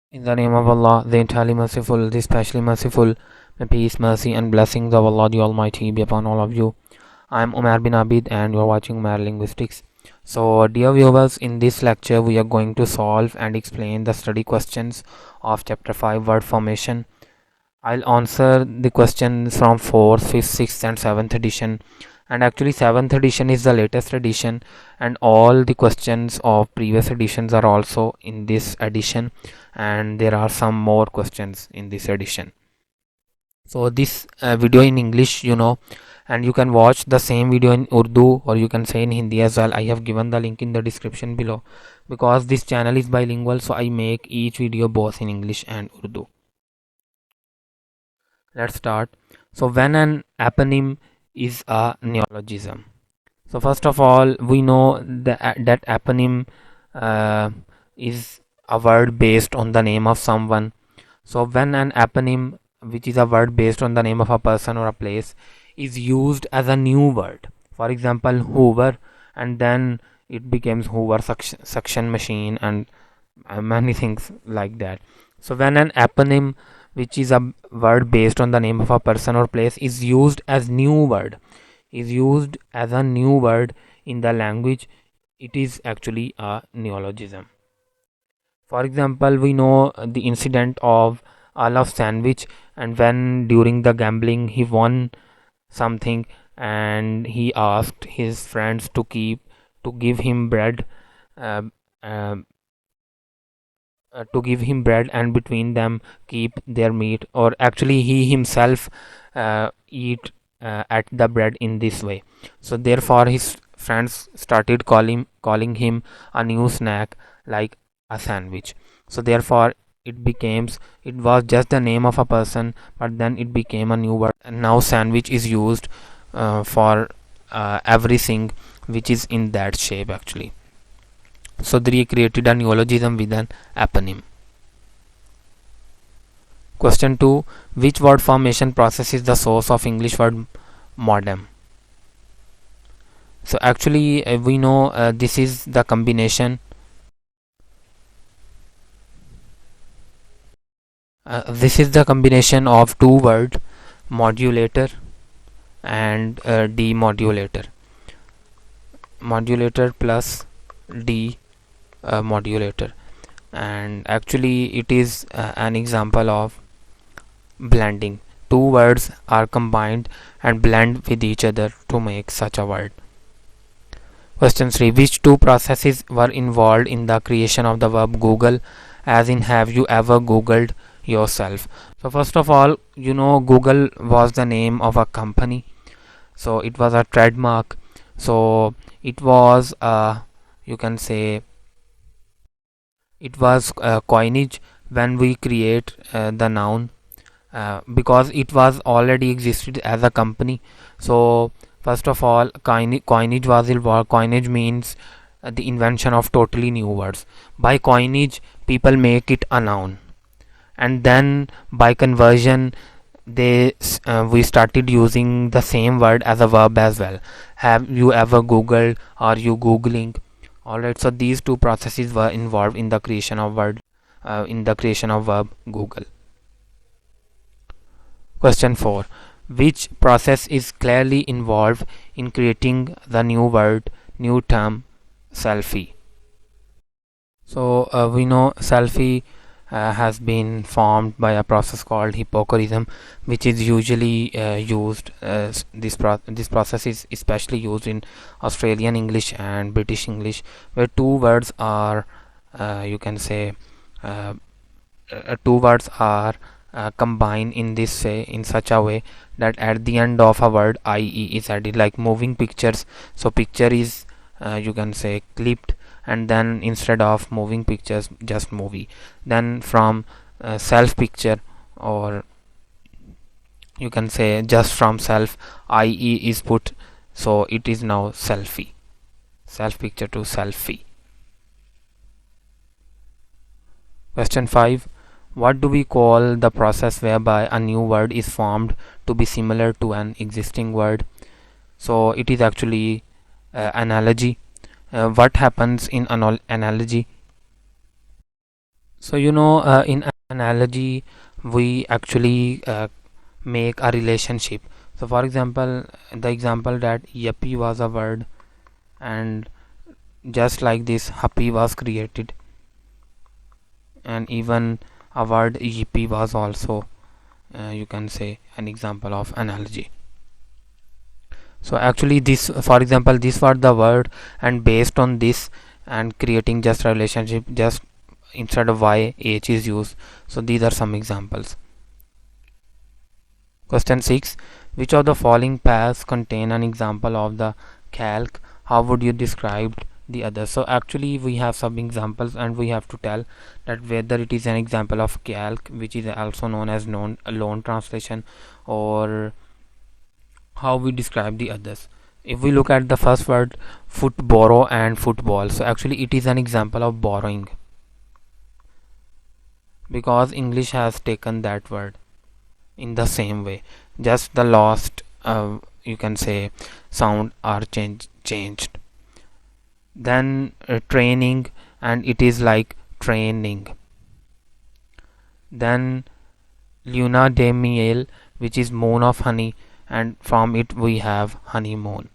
In the name of Allah, the entirely merciful, the especially merciful, may peace, mercy, and blessings of Allah the Almighty be upon all of you. I am Umar bin Abid, and you are watching Umar Linguistics. So, dear viewers, in this lecture, we are going to solve and explain the study questions of Chapter 5 Word Formation. I'll answer the questions from 4th, 5th, 6th, and 7th edition. And actually, 7th edition is the latest edition, and all the questions of previous editions are also in this edition, and there are some more questions in this edition. So, this video in English, and you can watch the same video in Urdu, or you can say in Hindi as well. I have given the link in the description below, because this channel is bilingual, so I make each video both in English and Urdu. Let's start. So, when an eponym is a neologism. So, first of all, we know that eponym is a word based on the name of someone. So, when an eponym, which is a word based on the name of a person or a place, is used as a new word, for example, Hoover, and then it becomes Hoover suction machine, and many things like that. So, when an eponym, which is a word based on the name of a person or place, is used as a new word in the language, it is actually a neologism. For example, we know the incident of Olaf Sandwich, and when during the gambling he won something, and he asked his friends to give him bread, uh, uh, to give him bread, and between them keep their meat, or actually he himself eat at the bread in this way. So therefore his friends started calling him a new snack, like a sandwich. So therefore it was just the name of a person, but then it became a new word, and now sandwich is used for everything which is in that shape actually. So they created a neologism with an eponym. Question 2. Which word formation process is the source of English word modem? So actually we know this is the combination of two words, modulator and demodulator. Modulator plus demodulator, and actually it is an example of blending. Two words are combined and blend with each other to make such a word. Question 3. Which two processes were involved in the creation of the verb Google? As in, have you ever Googled yourself? So first of all, Google was the name of a company. So it was a trademark. So it was you can say it was coinage when we create the noun, because it was already existed as a company. So first of all, coinage was involved. Coinage means the invention of totally new words. By coinage, people make it a noun, and then by conversion, we started using the same word as a verb as well. Have you ever Googled? Are you Googling? Alright, so these two processes were involved in the creation of verb Google. Question 4. Which process is clearly involved in creating the new term, selfie? So we know selfie has been formed by a process called hypocrism, which is usually used. This process is especially used in Australian English and British English, where two words are, you can say, combined in such a way that at the end of a word ie is added, like moving pictures. So picture is, you can say, clipped, and then instead of moving pictures, just movie. Then from self picture, or you can say just from self, ie is put, so it is now selfie. Self picture to selfie. Question 5. What do we call the process whereby a new word is formed to be similar to an existing word? So it is actually analogy. What happens in analogy? So in analogy we actually make a relationship. So for example, the example that yuppie was a word, and just like this happy was created, and even a word yippee was also you can say an example of analogy. So actually this, for example, this was the word, and based on this and creating just a relationship, just instead of y h is used. So these are some examples. Question 6. Which of the following pairs contain an example of the calque? How would you describe the other? So actually we have some examples, and we have to tell that whether it is an example of calque, which is also known as loan translation, or how we describe the others. If we look at the first word, foot, borrow, and football, so actually it is an example of borrowing, because English has taken that word in the same way, just the last you can say sound are changed. Then training, and it is like training. Then luna de miel, which is moon of honey, and from it we have honeymoon.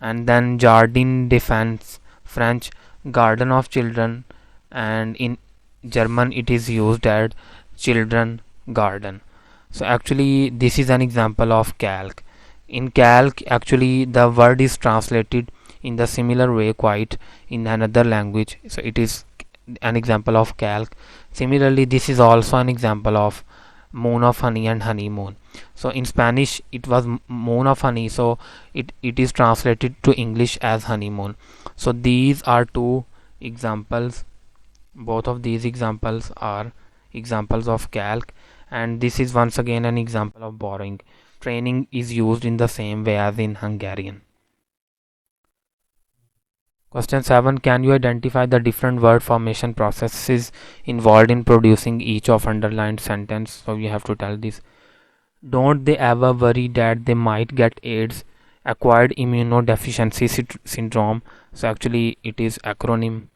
And then jardin de France, French, garden of children, and in German it is used as children garden. So actually this is an example of calque. In calque actually the word is translated in the similar way quite in another language, so it is an example of calque. Similarly this is also an example of moon of honey and honeymoon. So in Spanish it was moon of honey, so it is translated to English as honeymoon. So these are two examples. Both of these examples are examples of calque, and this is once again an example of borrowing. Training is used in the same way as in Hungarian. Question 7. Can you identify the different word formation processes involved in producing each of underlined sentence? So you have to tell this. Don't they ever worry that they might get AIDS, acquired immunodeficiency syndrome? So actually it is acronym.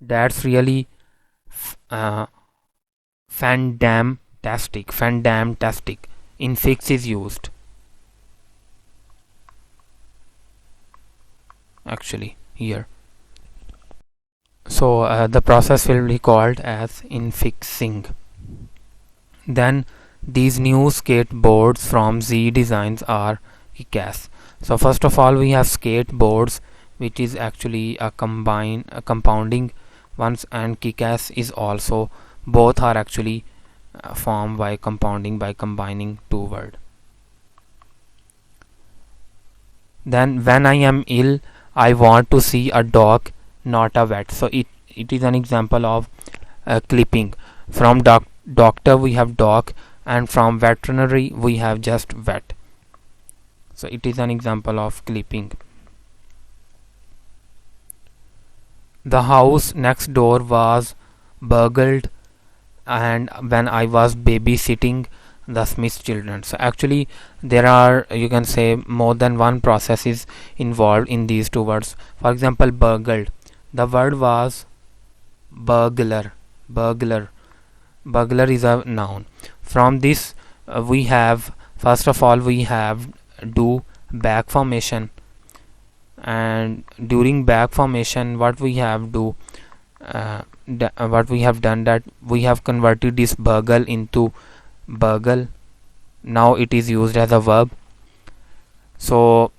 That's really uh, Fandamtastic. Infix is used actually here. So the process will be called as infixing. Then these new skateboards from Z Designs are kickass. So first of all we have skateboards, which is actually a compounding ones, and kickass is also, both are actually formed by compounding, by combining two words. Then when I am ill, I want to see a dog, not a vet. So it is an example of clipping. From doctor we have dog, and from veterinary we have just vet. So it is an example of clipping. The house next door was burgled, and when I was babysitting the Smith children. So actually there are, you can say, more than one process is involved in these two words. For example, burgled, the word was burglar. Burglar is a noun. From this we have, first of all we have do back formation, and during back formation what we have do what we have done, that we have converted this burgle into burgle. Now it is used as a verb. So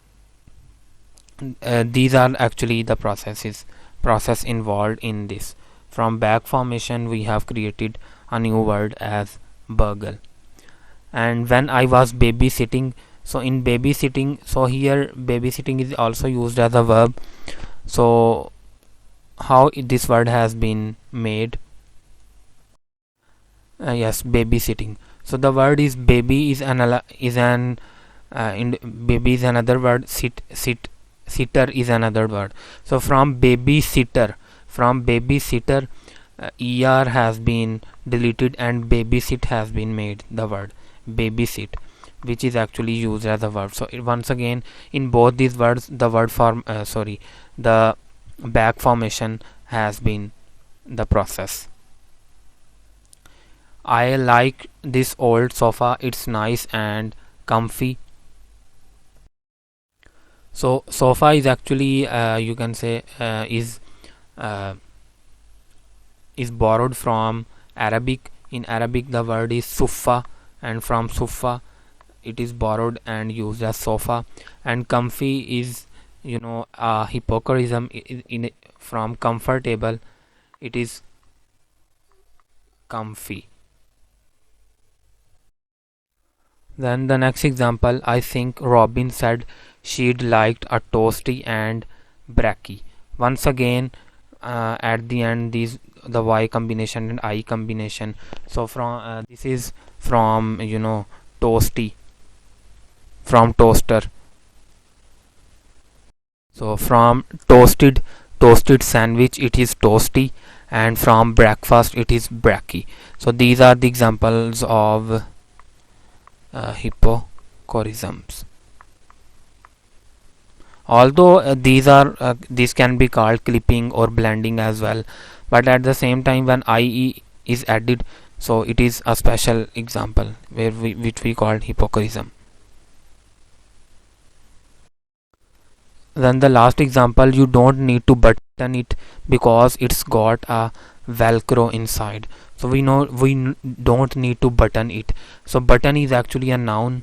these are actually the process involved in this. From back formation we have created a new word as burgle. And when I was babysitting, so in babysitting, so here babysitting is also used as a verb. So how this word has been made? Yes, babysitting. So the word is baby is baby is another word. Sitter is another word. So from babysitter er has been deleted and babysit has been made, the word babysit, which is actually used as a verb. So once again in both these words the word form the back formation has been the process. I like this old sofa, it's nice and comfy. So sofa is actually you can say uh, is borrowed from Arabic. In Arabic the word is sufa, and from sufa it is borrowed and used as sofa. And comfy is, a hypocorism from comfortable, it is comfy. Then the next example, I think Robin said she'd liked a toasty and bracky. Once again, at the end, these the Y combination and I combination. So from this is from toasty, from toaster. So from toasted sandwich it is toasty, and from breakfast it is bracky. So these are the examples of hypocorisms. Although these can be called clipping or blending as well, but at the same time when ie is added, so it is a special example which we call hypocorism. Then the last example, you don't need to button it because it's got a velcro inside. So we know don't need to button it. So button is actually a noun,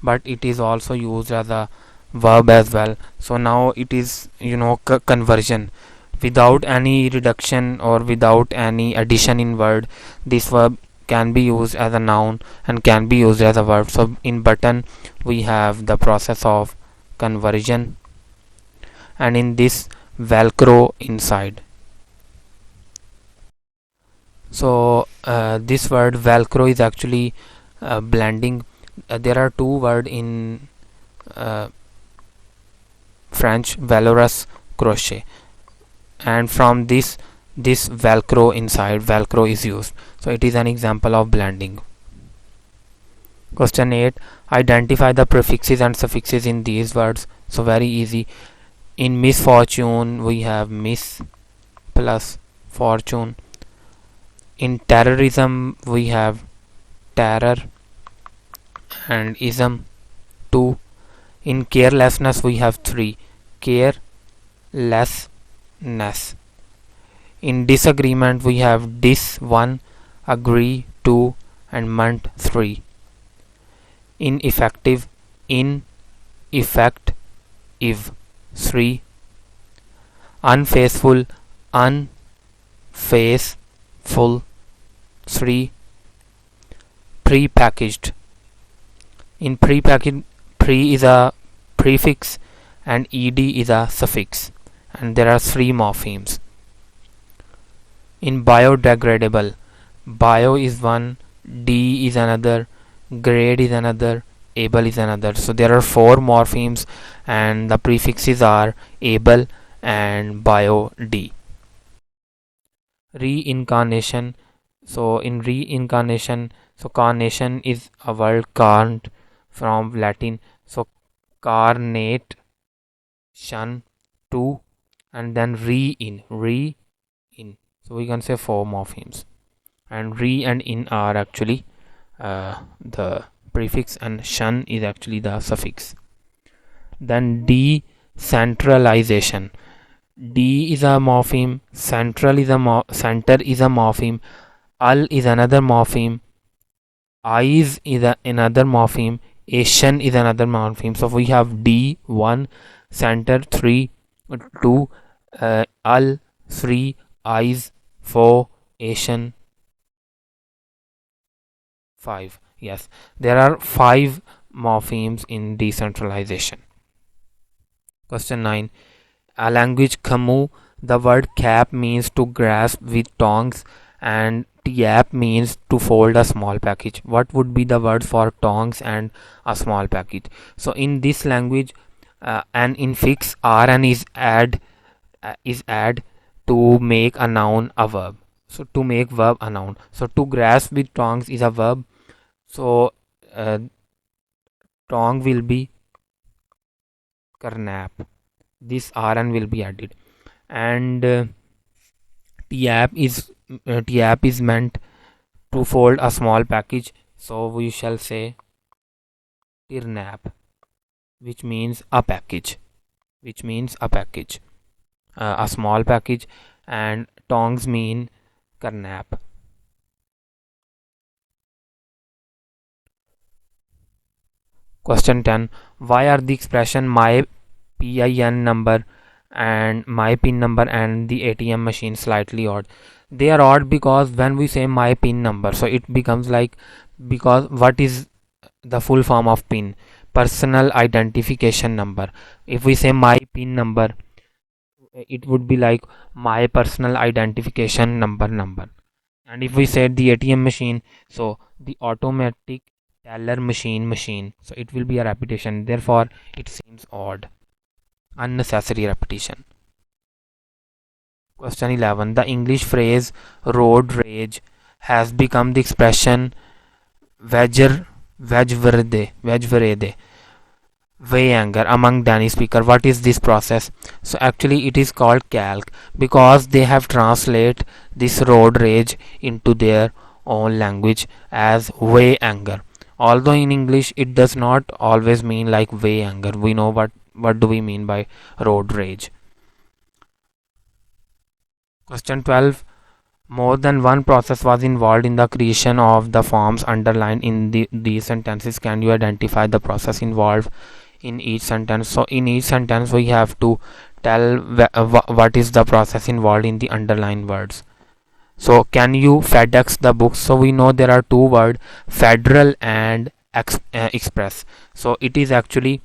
but it is also used as a verb as well. So now it is conversion without any reduction or without any addition in word. This verb can be used as a noun and can be used as a verb. So in button we have the process of conversion, and in this velcro inside. So this word velcro is actually blending. There are two words in uh, French, valorous, crochet, and from this velcro inside, velcro is used. So it is an example of blending. Question 8, identify the prefixes and suffixes in these words. So very easy. In misfortune we have miss plus fortune. In terrorism we have terror and ism 2. In carelessness we have 3, carelessness. In disagreement we have dis 1, agree 2, and ment 3. Ineffective, in effect if 3. Unfaithful, unfaithful 3. Prepackaged, in prepackaged, pre is a prefix and ed is a suffix, and there are 3 morphemes. In biodegradable, bio is one, d is another, grade is another, able is another. So there are 4 morphemes and the prefixes are able and bio d. Reincarnation. So in reincarnation, so carnation is a word carned from Latin. So carnate, shun, to, and then re in. So we can say 4 morphemes, and re and in are actually the prefix, and shun is actually the suffix. Then decentralization. D is a morpheme, center is a morpheme, al is another morpheme, eyes is another morpheme, Asian is another morpheme. So we have D 1, center 3, 2, al 3, eyes 4, Asian 5. Yes, there are 5 morphemes in decentralization. Question 9. A language Khmu, the word cap means to grasp with tongs and tiap means to fold a small package. What would be the word for tongs and a small package? So in this language, an infix rn is add to make a noun a verb. So to make verb a noun. So to grasp with tongs is a verb. So tong will be karnap. This rn will be added. and tiap is meant to fold a small package, so we shall say tirnap, which means a package, a small package, and tongs mean karnap. Question 10. Why are the expression my PIN number and my PIN number and the ATM machine slightly odd? They are odd because when we say my PIN number, so it becomes like, because what is the full form of PIN? Personal identification number. If we say my PIN number, it would be like my personal identification number. And if we said the ATM machine, so the automatic teller machine, so it will be a repetition, therefore it seems odd, unnecessary repetition. Question 11. The English phrase road rage has become the expression vejverede, way anger among Danish speaker. What is this process? So actually it is called calque, because they have translate this road rage into their own language as way anger. Although in English it does not always mean like way anger. We know what do we mean by road rage. Question 12. More than one process was involved in the creation of the forms underlined in these sentences. Can you identify the process involved in each sentence? So in each sentence we have to tell what is the process involved in the underlined words. So can you FedEx the books? So we know there are two words, federal and express. So it is actually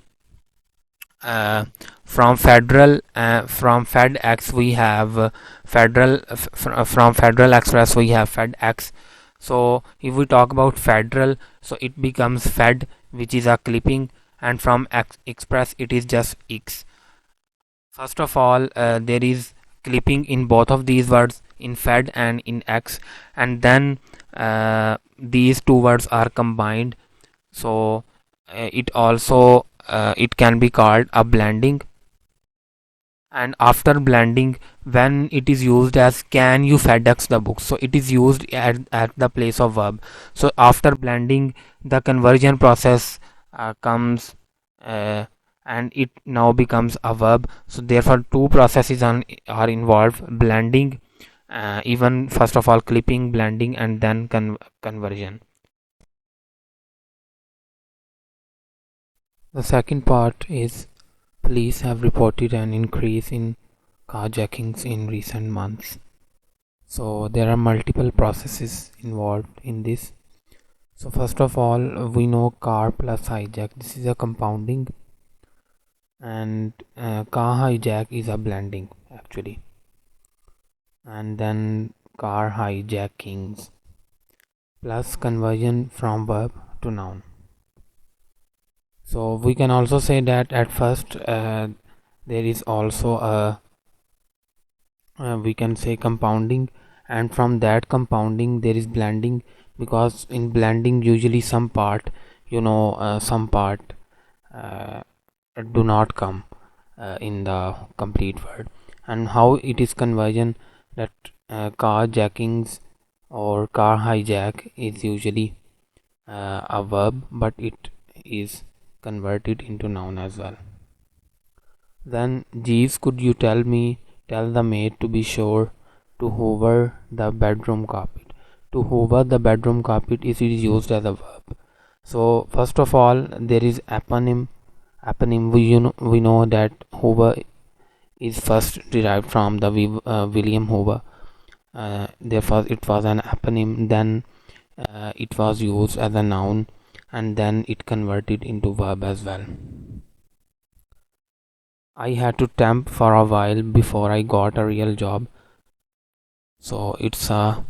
uh, from FedEx we have from Federal Express we have FedEx. So if we talk about federal, so it becomes Fed, which is a clipping, and from Express it is just X. First of all, there is clipping in both of these words, in Fed and in X, and then these two words are combined. So it can be called a blending. And after blending, when it is used as can you FedEx the book, so it is used at the place of verb. So after blending, the conversion process comes, and it now becomes a verb. So therefore two processes are involved: blending, even first of all clipping, blending, and then conversion. The second part is, police have reported an increase in carjackings in recent months. So there are multiple processes involved in this. So first of all, we know car plus hijack. This is a compounding, and car hijack is a blending actually. And then car hijackings plus conversion from verb to noun. So we can also say that at first there is also a we can say compounding, and from that compounding there is blending, because in blending usually some part some part uh, do not come in the complete word. And how it is conversion, that car jackings or car hijack is usually a verb, but it is converted into noun as well. Then Jeeves, could you tell the maid to be sure to hoover the bedroom carpet. To hoover the bedroom carpet is used as a verb. So first of all there is eponym. We know that hoover is first derived from the William Hoover. Therefore it was an eponym. Then it was used as a noun, and then it converted into verb as well. I had to temp for a while before I got a real job. So it's a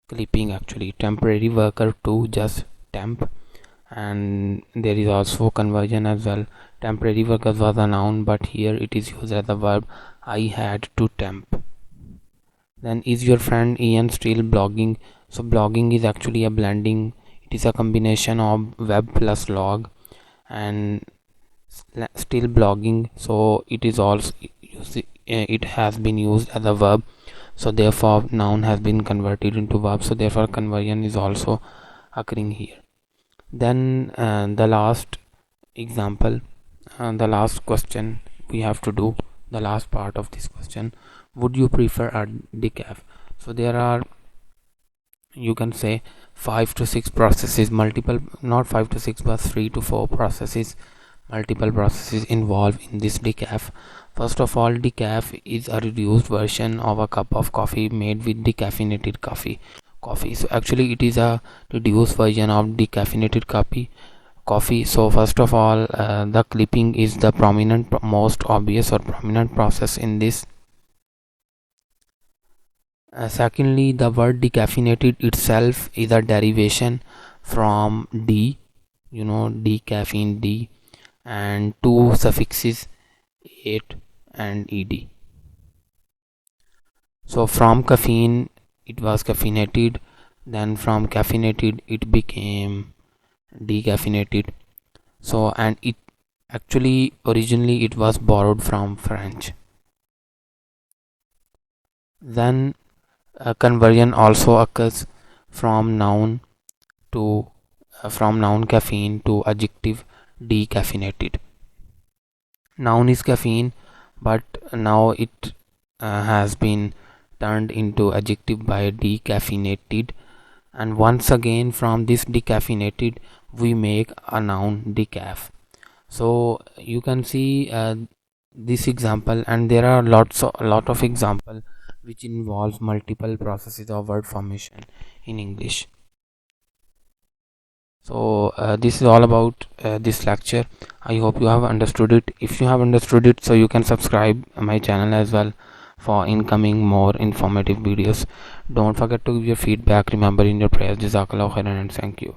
clipping actually. Temporary worker to just temp, and there is also conversion as well. Temporary worker was a noun, but here it is used as a verb. I had to temp. Then is your friend Ian still blogging? So blogging is actually a blending. It is a combination of web plus log, and still blogging, so it is also it has been used as a verb, so therefore noun has been converted into verb, so therefore conversion is also occurring here. Then the last example, the last question we have to do, the last part of this question: would you prefer a decaf? So there are, you can say, 5 to 6 processes, multiple, not 5 to 6 but 3 to 4 processes, multiple processes involved in this decaf. First of all, decaf is a reduced version of a cup of coffee made with decaffeinated coffee. So actually it is a reduced version of decaffeinated coffee. So first of all, the clipping is the most obvious or prominent process in this. Secondly, the word decaffeinated itself is a derivation from D, decaffeine, D, and two suffixes, ate and ed. So from caffeine it was caffeinated, then from caffeinated it became decaffeinated. So, and it actually originally it was borrowed from French. Then conversion also occurs from noun to from noun caffeine to adjective decaffeinated. Noun is caffeine, but now it has been turned into adjective by decaffeinated, and once again from this decaffeinated we make a noun decaf. So you can see this example, and there are a lot of example which involves multiple processes of word formation in English. So this is all about this lecture. I hope you have understood it. If you have understood it, so you can subscribe my channel as well for incoming more informative videos. Don't forget to give your feedback. Remember in your prayers. Jazakallah khairan and thank you.